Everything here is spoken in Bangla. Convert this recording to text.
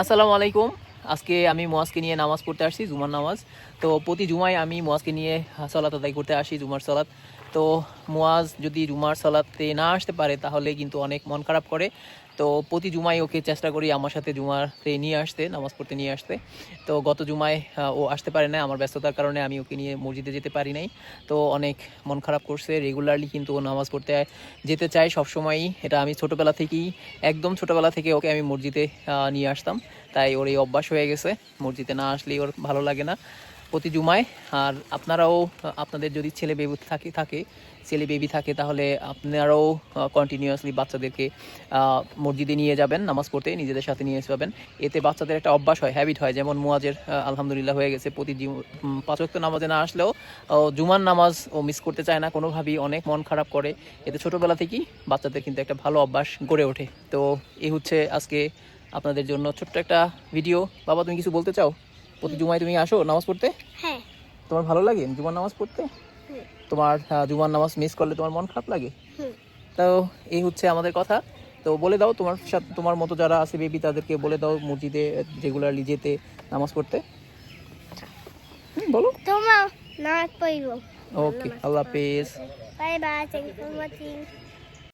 আসসালামু আলাইকুম। আজকে আমি মুয়াজকে নিয়ে নামাজ পড়তে আসছি, জুমার নামাজ। তো প্রতি জুমায় আমি মুয়াজকে নিয়ে সালাত আদায় করতে আসি, জুমার সালাত। তো মুয়াজ যদি জুমার সালাতে না আসতে পারে তাহলে কিন্তু অনেক মন খারাপ করে। তো প্রতি জুমায় ওকে চেষ্টা করি আমার সাথে জুমাতে নিয়ে আসতে, নামাজ পড়তে নিয়ে আসতে। তো গত জুমায় ও আসতে পারে না, আমার ব্যস্ততার কারণে আমি ওকে নিয়ে মসজিদে যেতে পারি নাই। তো অনেক মন খারাপ করছে। রেগুলারলি কিন্তু ও নামাজ পড়তে যেতে চায় সবসময়ই। এটা আমি ছোটোবেলা থেকেই, একদম ছোটোবেলা থেকে ওকে আমি মসজিদে নিয়ে আসতাম। তাই ওর এই অভ্যাস হয়ে গেছে, মসজিদে না আসলেই ওর ভালো লাগে না প্রতি জুমায়। আর আপনারাও, আপনাদের যদি ছেলে বেবি থাকে তাহলে আপনারাও কন্টিনিউয়াসলি বাচ্চাদেরকে মসজিদে নিয়ে যাবেন নামাজ পড়তে, নিজেদের সাথে নিয়ে যাবেন। এতে বাচ্চাদের একটা অভ্যাস হয়, হ্যাবিট হয়। যেমন মুয়াজের আলহামদুলিল্লাহ হয়ে গেছে, প্রতি 5 ওয়াক্ত নামাজে না আসলেও জুমার নামাজ ও মিস করতে চায় না কোনোভাবেই, অনেক মন খারাপ করে। এতে ছোটোবেলা থেকেই বাচ্চাদের কিন্তু একটা ভালো অভ্যাস গড়ে ওঠে। তো এই হচ্ছে আজকে আপনাদের জন্য ছোট্ট একটা ভিডিও। বাবা, তুমি কিছু বলতে চাও? প্রতি জুমায় তুমি আসো নামাজ পড়তে? হ্যাঁ। তোমার ভালো লাগে জুমার নামাজ পড়তে? তোমার জুমার নামাজ মিস করলে তোমার মন খারাপ লাগে? তো এই হচ্ছে আমাদের কথা। তো বলে দাও তোমার সাথে, তোমার মতো যারা আছে বেবি তাদেরকে বলে দাও মসজিদে রেগুলারলি যেতে, নামাজ পড়তে। বলো। তোমার নামাজ পড়ব। ওকে, আল্লাহ হাফেজ। Bye bye, thank you for watching.